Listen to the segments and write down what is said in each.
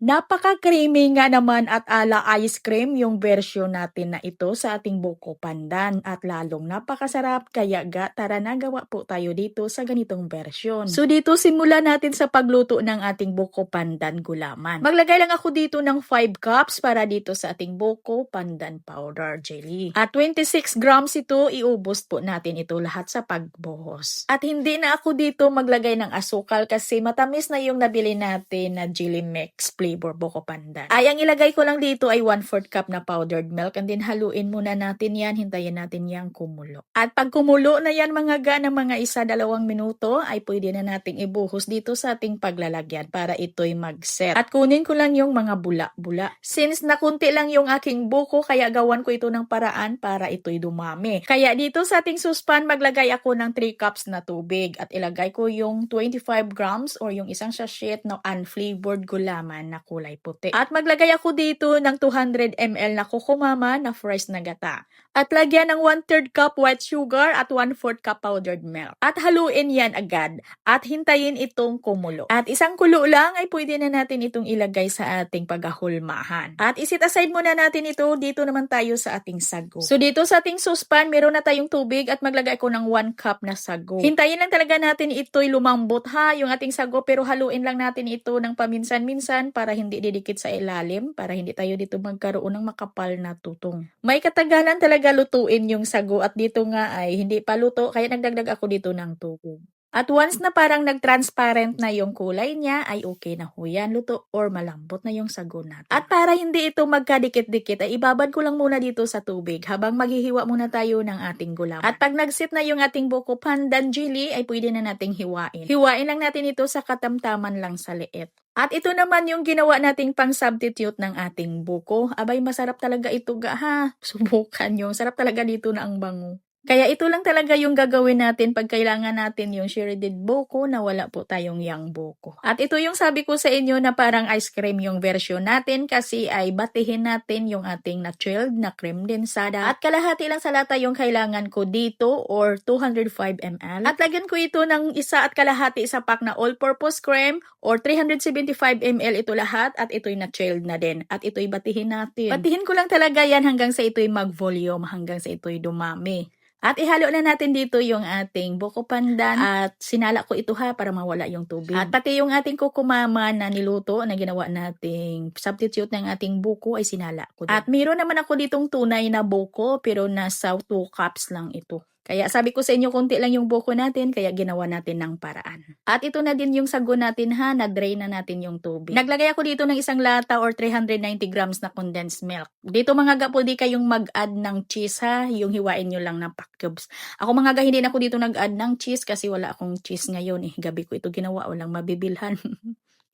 Napaka-creamy nga naman at ala ice cream yung version natin na ito sa ating buko pandan at lalong napakasarap kaya tara na gawa po tayo dito sa ganitong version. So dito simulan natin sa pagluto ng ating buko pandan gulaman. Maglagay lang ako dito ng 5 cups para dito sa ating buko pandan powder jelly. At 26 grams ito, iubos po natin ito lahat sa pagbuhos. At hindi na ako dito maglagay ng asukal kasi matamis na yung nabili natin na jelly mix flavor buko pandan. Ay, ang ilagay ko lang dito ay 1/4 cup na powdered milk and then haluin muna natin yan, hintayin natin yang kumulo. At pag kumulo na yan mga ng mga 1-2 minuto ay pwede na nating ibuhos dito sa ating paglalagyan para ito'y mag-set. At kunin ko lang yung mga bula-bula. Since nakunti lang yung aking buko kaya gawan ko ito ng paraan para ito'y dumami. Kaya dito sa ating suspan maglagay ako ng 3 cups na tubig at ilagay ko yung 25 grams or yung isang sachet na unflavored gulaman na kulay puti. At maglagay ako dito ng 200 ml na kukumama na fresh na gata. At lagyan ng 1/3 cup white sugar at 1/4 cup powdered milk. At haluin yan agad at hintayin itong kumulo. At isang kulo lang ay pwede na natin itong ilagay sa ating paghahulmahan. At isit aside muna natin ito, dito naman tayo sa ating sago. So dito sa ating saucepan, meron na tayong tubig at maglagay ko ng 1 cup na sago. Hintayin lang talaga natin ito'y lumambot ha, yung ating sago, pero haluin lang natin ito ng paminsan-minsan para hindi didikit sa ilalim, para hindi tayo dito magkaroon ng makapal na tutong. May katagalan talaga lutuin yung sago at dito nga ay hindi pa luto, kaya nagdagdag ako dito ng tubig. At once na parang nag-transparent na yung kulay niya, ay okay na ho yan, luto or malambot na yung sago natin. At para hindi ito magkadikit-dikit, ay ibabad ko lang muna dito sa tubig habang maghihiwa muna tayo ng ating gulaman. At pag nag-sit na yung ating buko pandan jelly, ay pwede na nating hiwain. Hiwain lang natin ito sa katamtaman lang sa liit. At ito naman yung ginawa nating pang-substitute ng ating buko. Abay, masarap talaga ito ha. Subukan nyo. Sarap talaga dito na ang bango. Kaya ito lang talaga yung gagawin natin pag kailangan natin yung shredded buko na wala po tayong yang buko. At ito yung sabi ko sa inyo na parang ice cream yung version natin kasi ay batihin natin yung ating na chilled na cream densada. At kalahati lang sa lata yung kailangan ko dito or 205 ml. At lagyan ko ito ng 1 1/2 sa pack na all-purpose cream or 375 ml ito lahat at ito'y na chilled na din. At ito'y batihin natin. Batihin ko lang talaga yan hanggang sa ito'y mag-volume, hanggang sa ito'y dumami. At ihalo na natin dito yung ating buko pandan at sinala ko ito ha para mawala yung tubig. At pati yung ating kukumama na niluto na ginawa nating substitute ng ating buko ay sinala ko din. At meron naman ako ditong tunay na buko pero nasa 2 cups lang ito. Kaya sabi ko sa inyo, konti lang yung buko natin, kaya ginawa natin ng paraan. At ito na din yung sago natin ha, na-drain na natin yung tubig. Naglagay ako dito ng 1 lata or 390 grams na condensed milk. Dito mga ga, pwede kayong mag-add ng cheese ha, yung hiwain nyo lang ng pack cubes. Ako mga ga, hindi na ako dito nag-add ng cheese kasi wala akong cheese ngayon eh. Gabi ko ito ginawa, walang mabibilhan.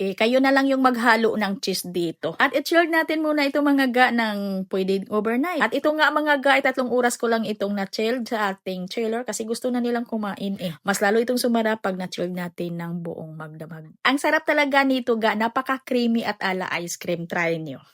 Kayo na lang yung maghalo ng cheese dito. At i-chill natin muna ito mga ga ng pwede overnight. At ito nga mga ga, 3 oras ko lang itong na-chilled sa ating chiller kasi gusto na nilang kumain eh. Mas lalo itong sumarap pag na-chill natin ng buong magdamag. Ang sarap talaga nito ga, napaka-creamy at ala ice cream. Try nyo.